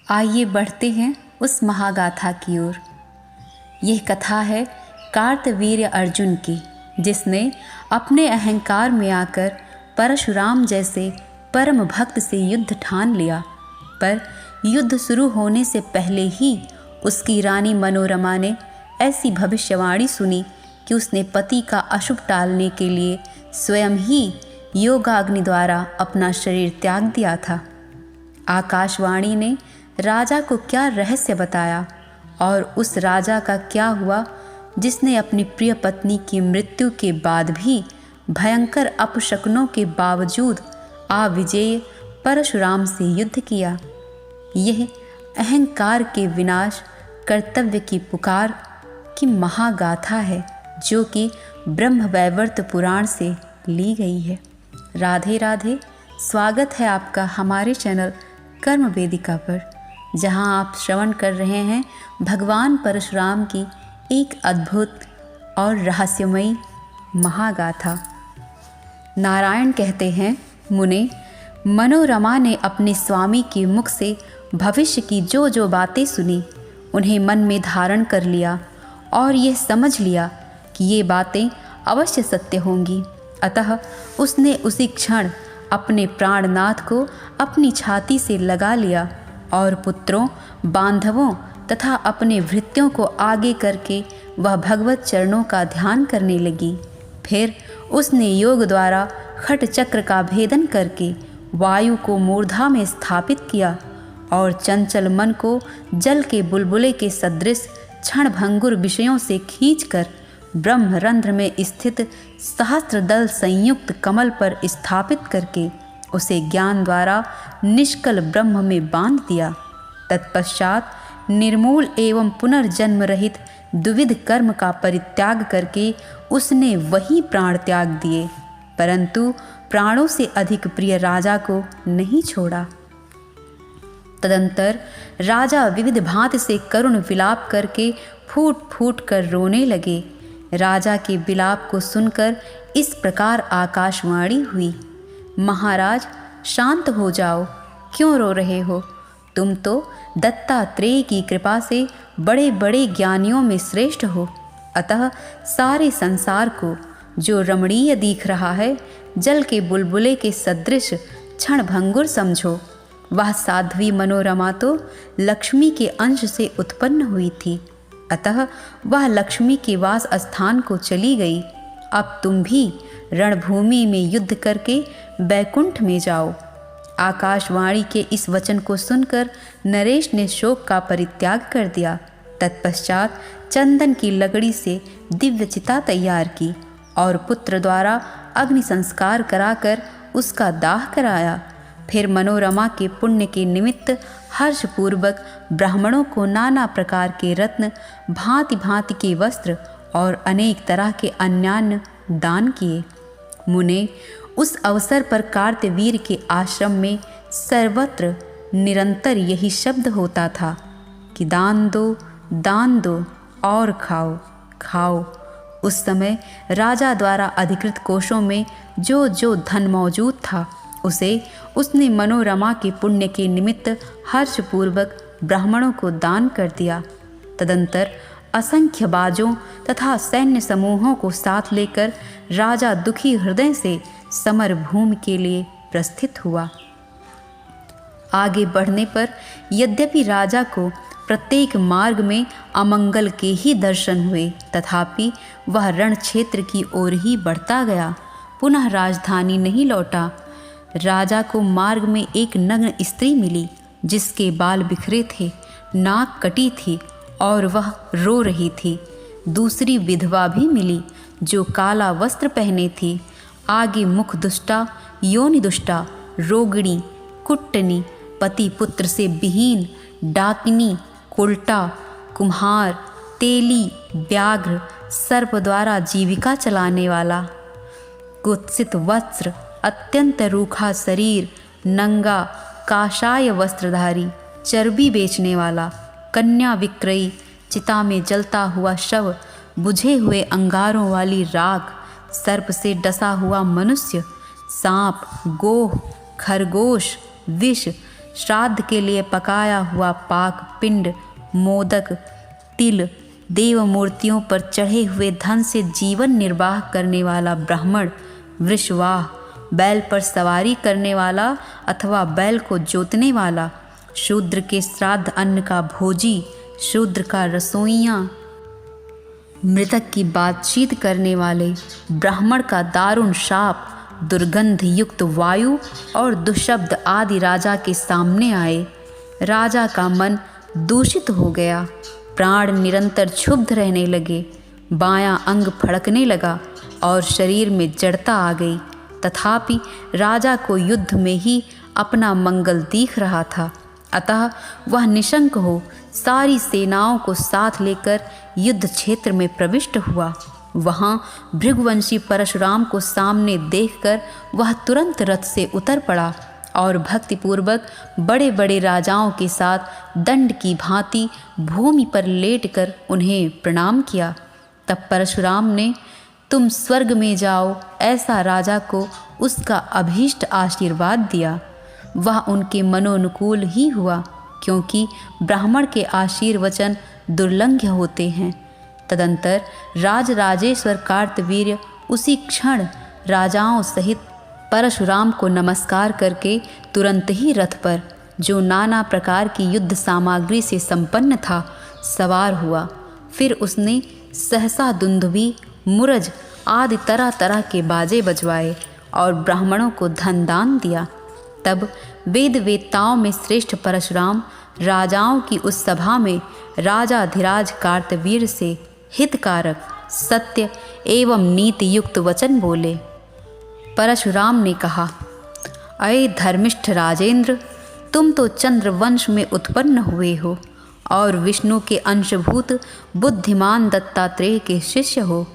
आइए बढ़ते हैं उस महागाथा की ओर। यह कथा है कार्तवीर्य अर्जुन की, जिसने अपने अहंकार में आकर परशुराम जैसे परम भक्त से युद्ध ठान लिया। पर युद्ध शुरू होने से पहले ही उसकी रानी मनोरमा ने ऐसी भविष्यवाणी सुनी कि उसने पति का अशुभ टालने के लिए स्वयं ही योगाग्नि द्वारा अपना शरीर त्याग दिया था। आकाशवाणी ने राजा को क्या रहस्य बताया और उस राजा का क्या हुआ जिसने अपनी प्रिय पत्नी की मृत्यु के बाद भी भयंकर अपशकुनों के बावजूद अविजेय परशुराम से युद्ध किया। यह अहंकार के विनाश, कर्तव्य की पुकार की महागाथा है, जो कि ब्रह्मवैवर्त पुराण से ली गई है। राधे राधे। स्वागत है आपका हमारे चैनल कर्म वेदिका पर, जहां आप श्रवण कर रहे हैं भगवान परशुराम की एक अद्भुत और रहस्यमयी महागाथा। नारायण कहते हैं, मुने, मनोरमा ने अपने स्वामी के मुख से भविष्य की जो जो बातें सुनी उन्हें मन में धारण कर लिया और यह समझ लिया कि ये बातें अवश्य सत्य होंगी। अतः उसने उसी क्षण अपने प्राणनाथ को अपनी छाती से लगा लिया और पुत्रों, बांधवों तथा अपने भृत्यों को आगे करके वह भगवत चरणों का ध्यान करने लगी। फिर उसने योग द्वारा खट चक्र का भेदन करके वायु को मूर्धा में स्थापित किया और चंचल मन को जल के बुलबुले के सदृश क्षणभंगुर विषयों से खींचकर ब्रह्मरंध्र में स्थित सहस्त्रदल संयुक्त कमल पर स्थापित करके उसे ज्ञान द्वारा निष्कल ब्रह्म में बांध दिया। तत्पश्चात निर्मूल एवं पुनर्जन्म रहित द्विविध कर्म का परित्याग करके उसने वही प्राण त्याग दिए, परंतु प्राणों से अधिक प्रिय राजा को नहीं छोड़ा। तदंतर राजा विविध भांति से करुण विलाप करके फूट फूट कर रोने लगे। राजा के विलाप को सुनकर इस प्रकार आकाशवाणी हुई, महाराज शांत हो जाओ, क्यों रो रहे हो? तुम तो दत्तात्रेय की कृपा से बड़े बड़े ज्ञानियों में श्रेष्ठ हो। अतः सारे संसार को जो रमणीय दिख रहा है, जल के बुलबुले के सदृश क्षणभंगुर समझो। वह साध्वी मनोरमा तो लक्ष्मी के अंश से उत्पन्न हुई थी, अतः वह लक्ष्मी के वास स्थान को चली गई। अब तुम भी रणभूमि में युद्ध करके बैकुंठ में जाओ। आकाशवाणी के इस वचन को सुनकर नरेश ने शोक का परित्याग कर दिया। तत्पश्चात चंदन की लकड़ी से दिव्य चिता तैयार की और पुत्र द्वारा अग्नि संस्कार कराकर उसका दाह कराया। फिर मनोरमा के पुण्य के निमित्त हर्षपूर्वक ब्राह्मणों को नाना प्रकार के रत्न, भांति भांति के वस्त्र और अनेक तरह के अन्यान्य दान किए। मुने, उस अवसर पर कार्तवीर के आश्रम में सर्वत्र निरंतर यही शब्द होता था कि दान दो और खाओ खाओ। उस समय राजा द्वारा अधिकृत कोषों में जो जो धन मौजूद था उसे उसने मनोरमा के पुण्य के निमित्त हर्षपूर्वक ब्राह्मणों को दान कर दिया। तदंतर असंख्य बाजों तथा सैन्य समूहों को साथ लेकर राजा दुखी हृदय से समर भूमि के लिए प्रस्थित हुआ। आगे बढ़ने पर यद्यपि राजा को प्रत्येक मार्ग में अमंगल के ही दर्शन हुए, तथापि वह रण क्षेत्र की ओर ही बढ़ता गया, पुनः राजधानी नहीं लौटा। राजा को मार्ग में एक नग्न स्त्री मिली, जिसके बाल बिखरे थे, नाक कटी थी और वह रो रही थी। दूसरी विधवा भी मिली जो काला वस्त्र पहने थी। आगे मुख दुष्टा, योनि दुष्टा, रोगिणी, कुट्टनी, पति पुत्र से विहीन, डाकिनी, उल्टा, कुम्हार, तेली, व्याघ्र, सर्प द्वारा जीविका चलाने वाला, कुत्सित वस्त्र, अत्यंत रूखा शरीर, नंगा, काशाय वस्त्रधारी, चर्बी बेचने वाला, कन्या विक्रयी, चिता में जलता हुआ शव, बुझे हुए अंगारों वाली राख, सर्प से डसा हुआ मनुष्य, सांप, गोह, खरगोश, विष, श्राद्ध के लिए पकाया हुआ पाक पिंड, मोदक, तिल, देव मूर्तियों पर चढ़े हुए धन से जीवन निर्वाह करने वाला ब्राह्मण, वृषवाह, बैल पर सवारी करने वाला अथवा बैल को जोतने वाला, शूद्र के श्राद्ध अन्न का भोजी, शूद्र का रसोइया, मृतक की बातचीत करने वाले, ब्राह्मण का दारुण शाप, दुर्गंध युक्त वायु और दुशब्द आदि राजा के सामने आए। राजा का मन दूषित हो गया, प्राण निरंतर क्षुब्ध रहने लगे, बायां अंग फड़कने लगा और शरीर में जड़ता आ गई। तथापि राजा को युद्ध में ही अपना मंगल दिख रहा था, अतः वह निशंक हो सारी सेनाओं को साथ लेकर युद्ध क्षेत्र में प्रविष्ट हुआ। वहाँ भृगुवंशी परशुराम को सामने देखकर वह तुरंत रथ से उतर पड़ा और भक्तिपूर्वक बड़े बड़े राजाओं के साथ दंड की भांति भूमि पर लेटकर उन्हें प्रणाम किया। तब परशुराम ने तुम स्वर्ग में जाओ ऐसा राजा को उसका अभीष्ट आशीर्वाद दिया। वह उनके मनोनुकूल ही हुआ, क्योंकि ब्राह्मण के आशीर्वचन दुर्लंघ्य होते हैं। तदंतर राजराजेश्वर कार्तवीर्य उसी क्षण राजाओं सहित परशुराम को नमस्कार करके तुरंत ही रथ पर, जो नाना प्रकार की युद्ध सामग्री से संपन्न था, सवार हुआ। फिर उसने सहसा दुंदुभी, मुरज आदि तरह तरह के बाजे बजवाए और ब्राह्मणों को धन दान दिया। तब वेद वेत्ताओं में श्रेष्ठ परशुराम राजाओं की उस सभा में राजाधिराज कार्तवीर्य से हितकारक, सत्य एवं नीति युक्त वचन बोले। परशुराम ने कहा, अये धर्मिष्ठ राजेंद्र, तुम तो चंद्रवंश में उत्पन्न हुए हो और विष्णु के अंशभूत बुद्धिमान दत्तात्रेय के शिष्य हो।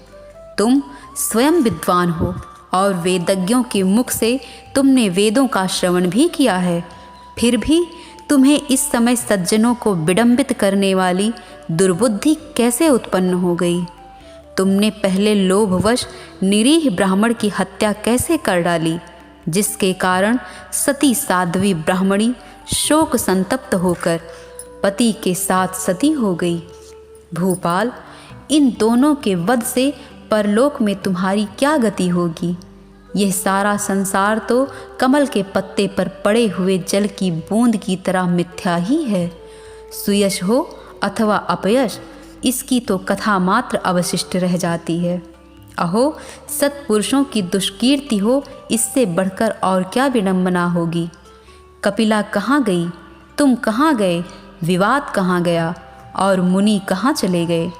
तुम स्वयं विद्वान हो और वेदज्ञों के मुख से तुमने वेदों का श्रवण भी किया है। फिर भी तुम्हें इस समय सज्जनों को विडंबित करने वाली दुर्बुद्धि कैसे उत्पन्न हो गई? तुमने पहले लोभवश निरीह ब्राह्मण की हत्या कैसे कर डाली, जिसके कारण सती साध्वी ब्राह्मणी शोक संतप्त होकर पति के साथ सती हो गई। भूपाल, इन दोनों के वध से परलोक में तुम्हारी क्या गति होगी? यह सारा संसार तो कमल के पत्ते पर पड़े हुए जल की बूंद की तरह मिथ्या ही है। सुयश हो अथवा अपयश, इसकी तो कथा मात्र अवशिष्ट रह जाती है। अहो, सत्पुरुषों की दुष्कीर्ति हो, इससे बढ़कर और क्या विडंबना होगी? कपिला कहाँ गई? तुम कहाँ गए? विवाद कहाँ गया? और मुनि कहाँ चले गए?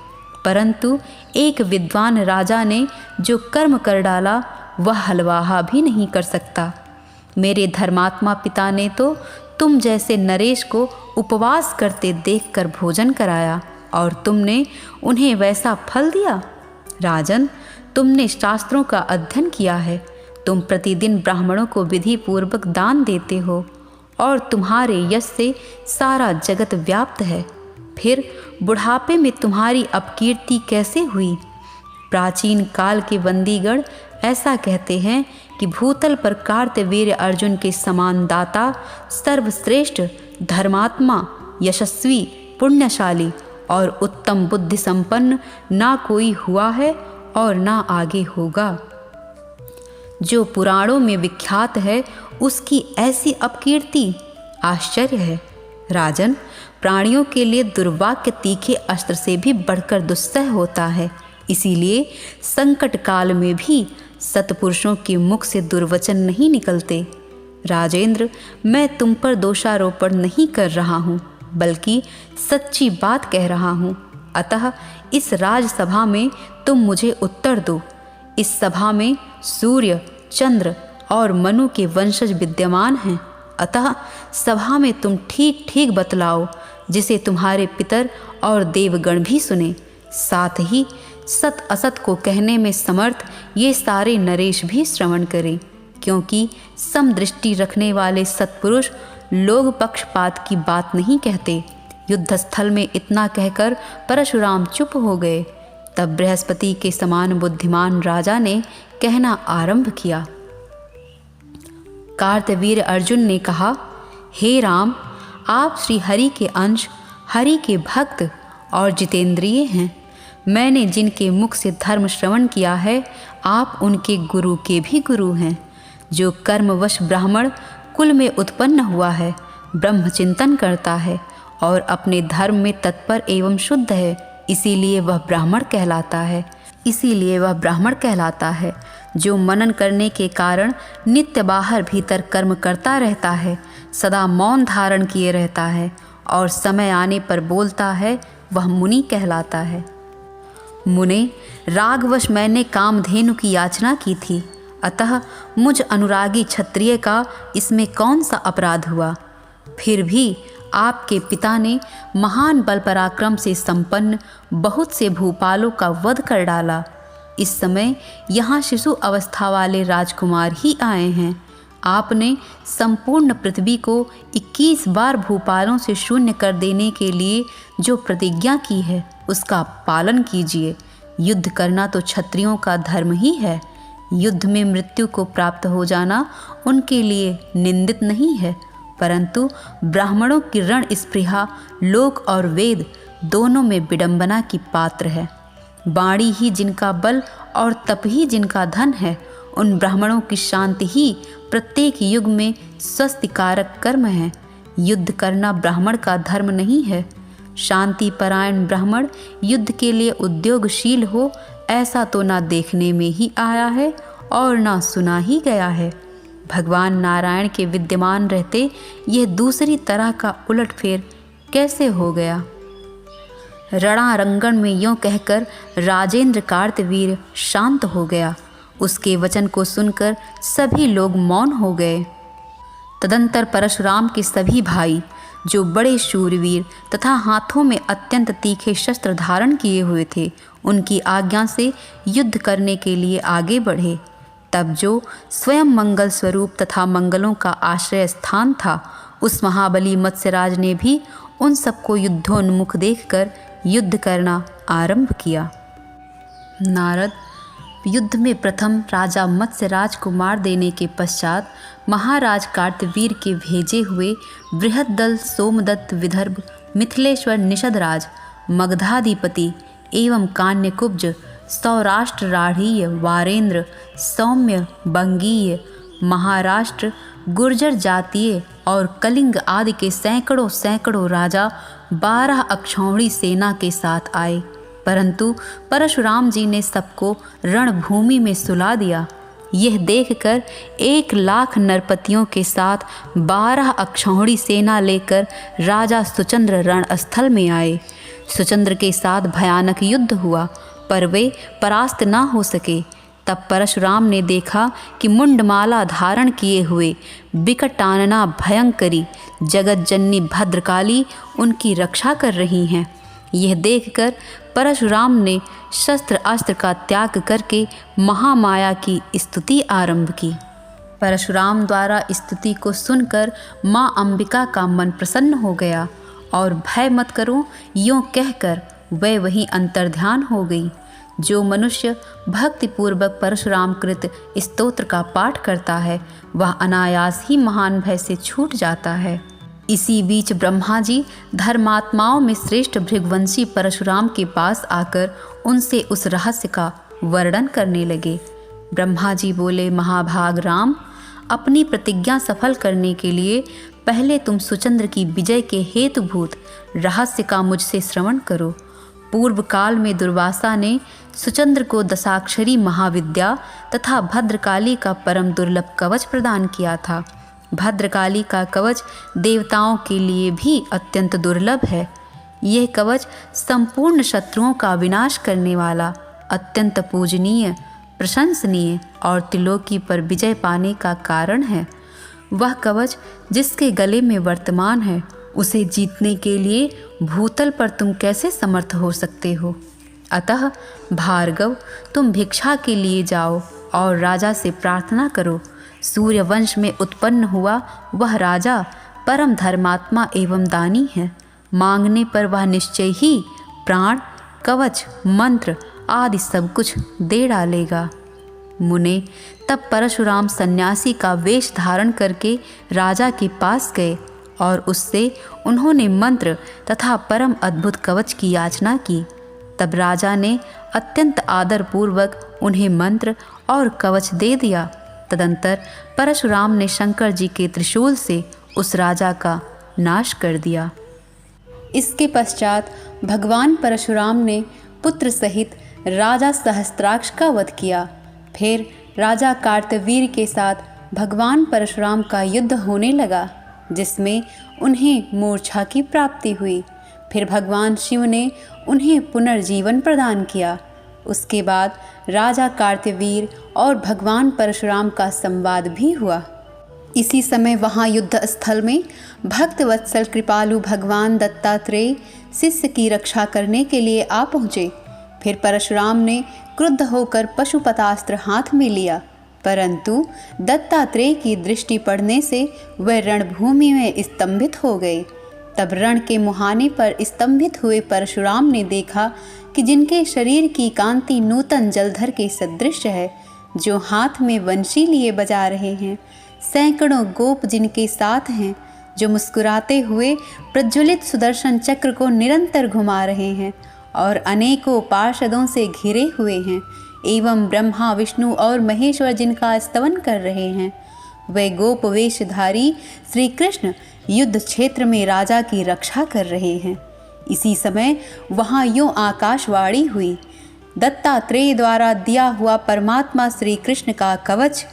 परंतु एक विद्वान राजा ने जो कर्म कर डाला, वह हलवाहा भी नहीं कर सकता। मेरे धर्मात्मा पिता ने तो तुम जैसे नरेश को उपवास करते देखकर भोजन कराया और तुमने उन्हें वैसा फल दिया। राजन, तुमने शास्त्रों का अध्ययन किया है, तुम प्रतिदिन ब्राह्मणों को विधि पूर्वक दान देते हो और तुम्हारे यश से सारा जगत व्याप्त है। फिर बुढ़ापे में तुम्हारी अपकीर्ति कैसे हुई? प्राचीन काल के बंदीगण ऐसा कहते हैं कि भूतल पर कार्तवीर्य अर्जुन के समान दाता, सर्वश्रेष्ठ, धर्मात्मा, यशस्वी, पुण्यशाली और उत्तम बुद्धि संपन्न ना कोई हुआ है और ना आगे होगा। जो पुराणों में विख्यात है, उसकी ऐसी अपकीर्ति आश्चर्य है। राजन, प्राणियों के लिए दुर्वाक्य तीखे अस्त्र से भी बढ़कर दुस्सह होता है। इसीलिए संकट काल में भी सत्पुरुषों के मुख से दुर्वचन नहीं निकलते। राजेंद्र, मैं तुम पर दोषारोपण नहीं कर रहा हूँ, बल्कि सच्ची बात कह रहा हूँ। अतः इस राजसभा में तुम मुझे उत्तर दो। इस सभा में सूर्य, चंद्र और मनु के वंशज विद्यमान हैं। अतः सभा में तुम ठीक ठीक बतलाओ, जिसे तुम्हारे पितर और देवगण भी सुने। साथ ही सत असत को कहने में समर्थ ये सारे नरेश भी श्रवण करें, क्योंकि समदृष्टि रखने वाले सत्पुरुष लोभ पक्षपात की बात नहीं कहते। युद्धस्थल में इतना कहकर परशुराम चुप हो गए। तब बृहस्पति के समान बुद्धिमान राजा ने कहना आरंभ किया। कार्तवीर्य अर्जुन ने कहा, हे राम, आप श्री हरि के अंश, हरि के भक्त और जितेंद्रिय हैं। मैंने जिनके मुख से धर्म श्रवण किया है, आप उनके गुरु के भी गुरु हैं। जो कर्मवश ब्राह्मण कुल में उत्पन्न हुआ है, ब्रह्म चिंतन करता है और अपने धर्म में तत्पर एवं शुद्ध है, इसीलिए वह ब्राह्मण कहलाता है। जो मनन करने के कारण नित्य बाहर भीतर कर्म करता रहता है, सदा मौन धारण किए रहता है और समय आने पर बोलता है, वह मुनि कहलाता है। मुने, रागवश मैंने कामधेनु की याचना की थी, अतः मुझ अनुरागी क्षत्रिय का इसमें कौन सा अपराध हुआ। फिर भी आपके पिता ने महान बल पराक्रम से संपन्न बहुत से भूपालों का वध कर डाला। इस समय यहाँ शिशु अवस्था वाले राजकुमार ही आए हैं। आपने संपूर्ण पृथ्वी को 21 बार भूपालों से शून्य कर देने के लिए जो प्रतिज्ञा की है, उसका पालन कीजिए। युद्ध करना तो क्षत्रियों का धर्म ही है। युद्ध में मृत्यु को प्राप्त हो जाना उनके लिए निंदित नहीं है, परंतु ब्राह्मणों की रण स्पृहा लोक और वेद दोनों में विडंबना की पात्र है। वाणी ही जिनका बल और तप ही जिनका धन है, उन ब्राह्मणों की शांति ही प्रत्येक युग में स्वस्तिकारक कर्म है। युद्ध करना ब्राह्मण का धर्म नहीं है। शांति परायण ब्राह्मण युद्ध के लिए उद्योगशील हो, ऐसा तो ना देखने में ही आया है और ना सुना ही गया है। भगवान नारायण के विद्यमान रहते यह दूसरी तरह का उलटफेर कैसे हो गया। रणारंगण में यों कहकर राजेंद्र कार्तवीर्य शांत हो गया। उसके वचन को सुनकर सभी लोग मौन हो गए। तदंतर परशुराम के सभी भाई, जो बड़े शूरवीर तथा हाथों में अत्यंत तीखे शस्त्र धारण किए हुए थे, उनकी आज्ञा से युद्ध करने के लिए आगे बढ़े। तब जो स्वयं मंगल स्वरूप तथा मंगलों का आश्रय स्थान था, उस महाबली मत्स्यराज ने भी उन सबको युद्धोन्मुख देखकर युद्ध करना आरंभ किया। नारद, युद्ध में प्रथम राजा मत्स्यराज को मार देने के पश्चात महाराज कार्तवीर के भेजे हुए बृहद दल सोमदत्त, विदर्भ, मिथिलेश्वर, निषदराज, मगधाधिपति एवं कान्यकुब्ज, सौराष्ट्र, राढ़ीय, वारेंद्र, सौम्य, बंगीय, महाराष्ट्र, गुर्जर जातीय और कलिंग आदि के सैकड़ों राजा 12 अक्षौहिणी सेना के साथ आए, परंतु परशुराम जी ने सबको रणभूमि में सुला दिया। यह देखकर 1 लाख नरपतियों के साथ 12 अक्षौहिणी सेना लेकर राजा सुचंद्र रणस्थल में आए। सुचंद्र के साथ भयानक युद्ध हुआ, पर वे परास्त न हो सके। तब परशुराम ने देखा कि मुंडमाला धारण किए हुए विकटानना भयंकरी जगतजननी भद्रकाली उनकी रक्षा कर रही हैं। यह देखकर परशुराम ने शस्त्र अस्त्र का त्याग करके महामाया की स्तुति आरंभ की। परशुराम द्वारा स्तुति को सुनकर माँ अंबिका का मन प्रसन्न हो गया और भय मत करो यों कहकर वह वहीं अंतर्ध्यान हो गई। जो मनुष्य भक्तिपूर्वक परशुराम कृत स्तोत्र का पाठ करता है, वह अनायास ही महान भय से छूट जाता है। इसी बीच ब्रह्मा जी धर्मात्माओं में श्रेष्ठ भृगवंशी परशुराम के पास आकर उनसे उस रहस्य का वर्णन करने लगे। ब्रह्मा जी बोले, महाभाग राम, अपनी प्रतिज्ञा सफल करने के लिए पहले तुम सुचंद्र की विजय के हेतुभूत रहस्य का मुझसे श्रवण करो। पूर्व काल में दुर्वासा ने सुचंद्र को दशाक्षरी महाविद्या तथा भद्रकाली का परम दुर्लभ कवच प्रदान किया था। भद्रकाली का कवच देवताओं के लिए भी अत्यंत दुर्लभ है। यह कवच संपूर्ण शत्रुओं का विनाश करने वाला, अत्यंत पूजनीय, प्रशंसनीय और त्रिलोकी पर विजय पाने का कारण है। वह कवच जिसके गले में वर्तमान है, उसे जीतने के लिए भूतल पर तुम कैसे समर्थ हो सकते हो। अतः भार्गव, तुम भिक्षा के लिए जाओ और राजा से प्रार्थना करो। सूर्य वंश में उत्पन्न हुआ वह राजा परम धर्मात्मा एवं दानी है। मांगने पर वह निश्चय ही प्राण, कवच, मंत्र आदि सब कुछ दे डालेगा। मुने, तब परशुराम सन्यासी का वेश धारण करके राजा के पास गए और उससे उन्होंने मंत्र तथा परम अद्भुत कवच की याचना की। तब राजा ने अत्यंत आदरपूर्वक उन्हें मंत्र और कवच दे दिया। तदंतर परशुराम ने शंकर जी के त्रिशूल से उस राजा का नाश कर दिया। इसके पश्चात भगवान परशुराम ने पुत्र सहित राजा सहस्त्राक्ष का वध किया। फिर राजा कार्तवीर्य के साथ भगवान परशुराम का युद्ध होने लगा, जिसमें उन्हें मूर्छा की प्राप्ति हुई। फिर भगवान शिव ने उन्हें पुनर्जीवन प्रदान किया। उसके बाद राजा कार्तवीर्य और भगवान परशुराम का संवाद भी हुआ। इसी समय वहाँ युद्ध स्थल में भक्तवत्सल कृपालु भगवान दत्तात्रेय शिष्य की रक्षा करने के लिए आ पहुँचे। फिर परशुराम ने क्रुद्ध होकर पशुपतास्त्र हाथ में लिया, परंतु दत्तात्रेय की दृष्टि पड़ने से वह रणभूमि में स्तंभित हो गए। तब रण के मुहाने पर स्तंभित हुए परशुराम ने देखा कि जिनके शरीर की कांति नूतन जलधर के सदृश है, जो हाथ में वंशी लिए बजा रहे हैं, सैकड़ों गोप जिनके साथ हैं, जो मुस्कुराते हुए प्रज्वलित सुदर्शन चक्र को निरंतर घुमा रहे हैं और अनेकों पार्षदों से घिरे हुए हैं, एवं ब्रह्मा विष्णु और महेश्वर जिनका स्तवन कर रहे हैं, वे गोप वेशधारी श्री कृष्ण युद्ध क्षेत्र में राजा की रक्षा कर रहे हैं। इसी समय वहाँ यूँ आकाशवाणी हुई, दत्तात्रेय द्वारा दिया हुआ परमात्मा श्री कृष्ण का कवच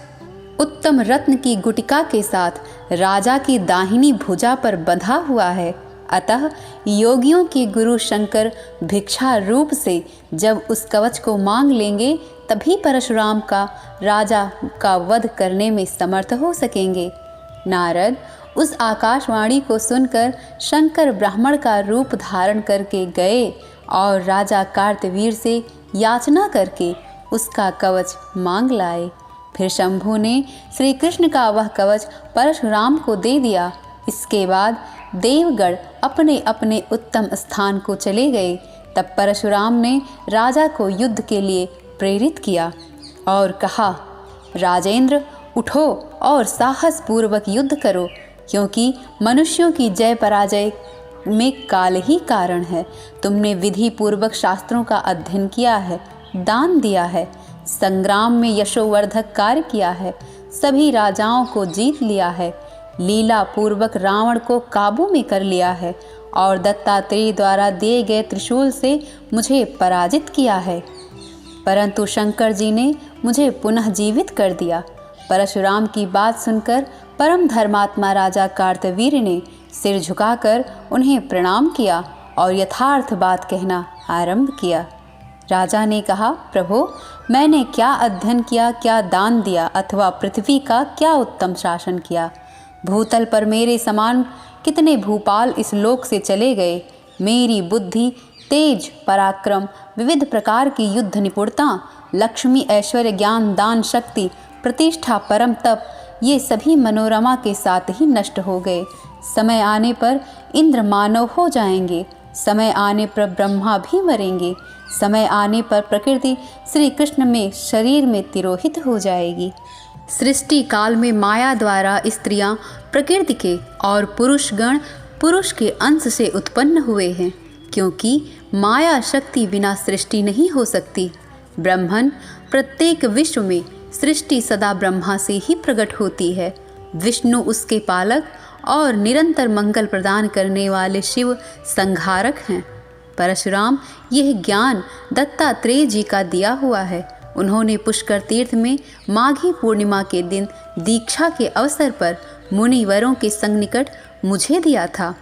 उत्तम रत्न की गुटिका के साथ राजा की दाहिनी भुजा पर बंधा हुआ है। अतः योगियों के गुरु शंकर भिक्षा रूप से जब उस कवच को मांग लेंगे, तभी परशुराम का राजा का वध करने में समर्थ हो सकेंगे। नारद उस आकाशवाणी को सुनकर शंकर ब्राह्मण का रूप धारण करके गए और राजा कार्तवीर्य से याचना करके उसका कवच मांग लाए। फिर शंभु ने श्री कृष्ण का वह कवच परशुराम को दे दिया। इसके बाद देवगण अपने अपने उत्तम स्थान को चले गए। तब परशुराम ने राजा को युद्ध के लिए प्रेरित किया और कहा, राजेंद्र उठो और साहस पूर्वक युद्ध करो, क्योंकि मनुष्यों की जय पराजय में काल ही कारण है। तुमने विधि पूर्वक शास्त्रों का अध्ययन किया है, दान दिया है, संग्राम में यशोवर्धक कार्य किया है, सभी राजाओं को जीत लिया है, लीला पूर्वक रावण को काबू में कर लिया है और दत्तात्रेय द्वारा दिए गए त्रिशूल से मुझे पराजित किया है। परंतु शंकर जी ने मुझे पुनः जीवित कर दिया। परशुराम की बात सुनकर परम धर्मात्मा राजा कार्तवीर्य ने सिर झुकाकर उन्हें प्रणाम किया और यथार्थ बात कहना आरंभ किया। राजा ने कहा, प्रभो, मैंने क्या अध्ययन किया, क्या दान दिया अथवा पृथ्वी का क्या उत्तम शासन किया। भूतल पर मेरे समान कितने भूपाल इस लोक से चले गए। मेरी बुद्धि, तेज, पराक्रम, विविध प्रकार की युद्ध निपुणता, लक्ष्मी, ऐश्वर्य, ज्ञान, दान, शक्ति, प्रतिष्ठा, परम तप, ये सभी मनोरमा के साथ ही नष्ट हो गए। समय आने पर इंद्र मानव हो जाएंगे, समय आने पर ब्रह्मा भी मरेंगे, समय आने पर प्रकृति श्री कृष्ण में शरीर में तिरोहित हो जाएगी। सृष्टि काल में माया द्वारा स्त्रियां प्रकृति के और पुरुषगण पुरुष के अंश से उत्पन्न हुए हैं, क्योंकि माया शक्ति बिना सृष्टि नहीं हो सकती। ब्रह्मन प्रत्येक विश्व में सृष्टि सदा ब्रह्मा से ही प्रकट होती है। विष्णु उसके पालक और निरंतर मंगल प्रदान करने वाले शिव संहारक हैं। परशुराम यह ज्ञान दत्तात्रेय जी का दिया हुआ है। उन्होंने पुष्कर तीर्थ में माघी पूर्णिमा के दिन दीक्षा के अवसर पर मुनिवरों के संग निकट मुझे दिया था।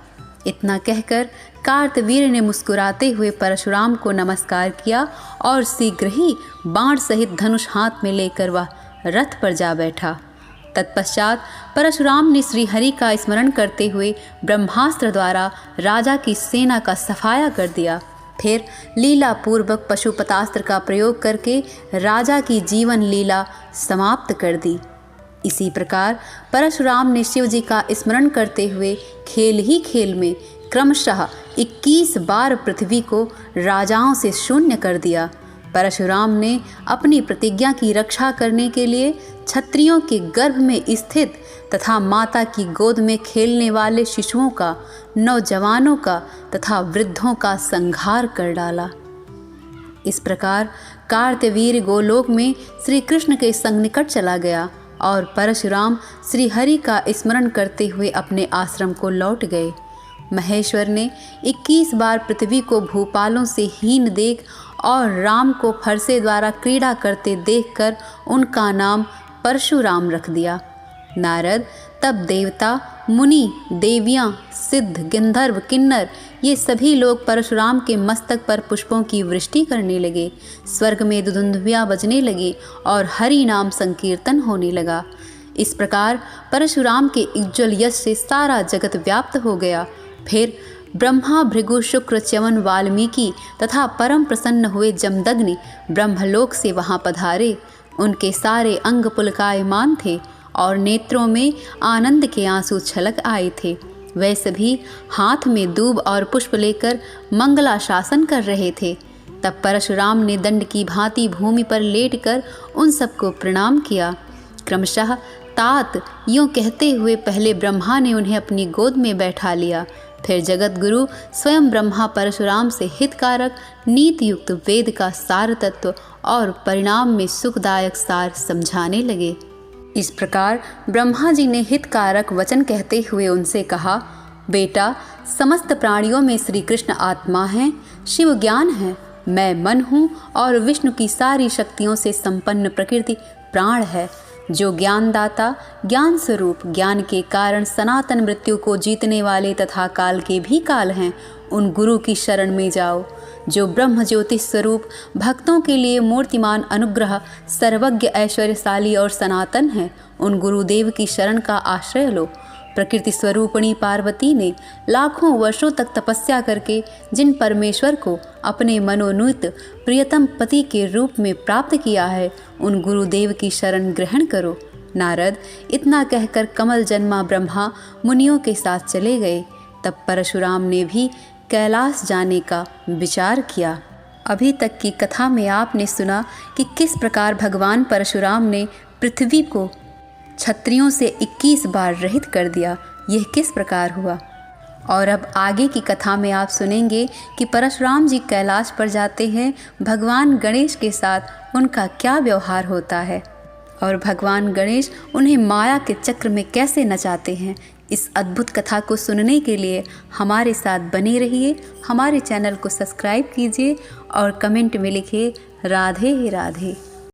इतना कहकर कार्तवीर्य ने मुस्कुराते हुए परशुराम को नमस्कार किया और शीघ्र ही बाण सहित धनुष हाथ में लेकर वह रथ पर जा बैठा। तत्पश्चात परशुराम ने श्रीहरि का स्मरण करते हुए ब्रह्मास्त्र द्वारा राजा की सेना का सफाया कर दिया। फिर लीला पूर्वक पशुपतास्त्र का प्रयोग करके राजा की जीवन लीला समाप्त कर दी। इसी प्रकार परशुराम ने शिव जी का स्मरण करते हुए खेल ही खेल में क्रमशः 21 बार पृथ्वी को राजाओं से शून्य कर दिया। परशुराम ने अपनी प्रतिज्ञा की रक्षा करने के लिए क्षत्रियों के गर्भ में स्थित तथा माता की गोद में खेलने वाले शिशुओं का, नौजवानों का तथा वृद्धों का संहार कर डाला। इस प्रकार कार्तवीर्य गोलोक में श्री कृष्ण के संग निकट चला गया और परशुराम श्री हरि का स्मरण करते हुए अपने आश्रम को लौट गए। महेश्वर ने 21 बार पृथ्वी को भूपालों से हीन देख और राम को फरसे द्वारा क्रीड़ा करते देखकर उनका नाम परशुराम रख दिया। नारद तब देवता, मुनि, देवियाँ, सिद्ध, गंधर्व, किन्नर ये सभी लोग परशुराम के मस्तक पर पुष्पों की वृष्टि करने लगे। स्वर्ग में दुंदुभियाँ बजने लगी और हरि नाम संकीर्तन होने लगा। इस प्रकार परशुराम के उज्ज्वल यश से सारा जगत व्याप्त हो गया। फिर ब्रह्मा, भृगु, शुक्र, च्यवन, वाल्मीकि तथा परम प्रसन्न हुए जमदग्नि ब्रह्मलोक से वहाँ पधारे। उनके सारे अंग पुलकायमान थे और नेत्रों में आनंद के आंसू छलक आए थे। वे सभी हाथ में दूब और पुष्प लेकर मंगलाशासन कर रहे थे। तब परशुराम ने दंड की भांति भूमि पर लेटकर उन सबको प्रणाम किया। क्रमशः तात यूँ कहते हुए पहले ब्रह्मा ने उन्हें अपनी गोद में बैठा लिया। फिर जगत गुरु स्वयं ब्रह्मा परशुराम से हितकारक नीति युक्त वेद का सार तत्व और परिणाम में सुखदायक सार समझाने लगे। इस प्रकार ब्रह्मा जी ने हितकारक वचन कहते हुए उनसे कहा, बेटा, समस्त प्राणियों में श्री कृष्ण आत्मा हैं, शिव ज्ञान है, मैं मन हूँ और विष्णु की सारी शक्तियों से संपन्न प्रकृति प्राण है। जो ज्ञानदाता, ज्ञान स्वरूप, ज्ञान के कारण सनातन मृत्यु को जीतने वाले तथा काल के भी काल हैं, उन गुरु की शरण में जाओ। जो ब्रह्म ज्योति स्वरूप, भक्तों के लिए मूर्तिमान अनुग्रह, सर्वज्ञ, ऐश्वर्यशाली और सनातन है, उन गुरुदेव की शरण का आश्रय लो। प्रकृति स्वरूपिणी पार्वती ने लाखों वर्षों तक तपस्या करके जिन परमेश्वर को अपने मनोनुत प्रियतम पति के रूप में प्राप्त किया है, उन गुरुदेव की शरण ग्रहण करो। नारद इतना कहकर कमल जन्मा ब्रह्मा मुनियों के साथ चले गए। तब परशुराम ने भी कैलाश जाने का विचार किया। अभी तक की कथा में आपने सुना कि किस प्रकार भगवान परशुराम ने पृथ्वी को क्षत्रियों से 21 बार रहित कर दिया। यह किस प्रकार हुआ। और अब आगे की कथा में आप सुनेंगे कि परशुराम जी कैलाश पर जाते हैं, भगवान गणेश के साथ उनका क्या व्यवहार होता है और भगवान गणेश उन्हें माया के चक्र में कैसे नचाते हैं। इस अद्भुत कथा को सुनने के लिए हमारे साथ बने रहिए। हमारे चैनल को सब्सक्राइब कीजिए और कमेंट में लिखिए राधे राधे।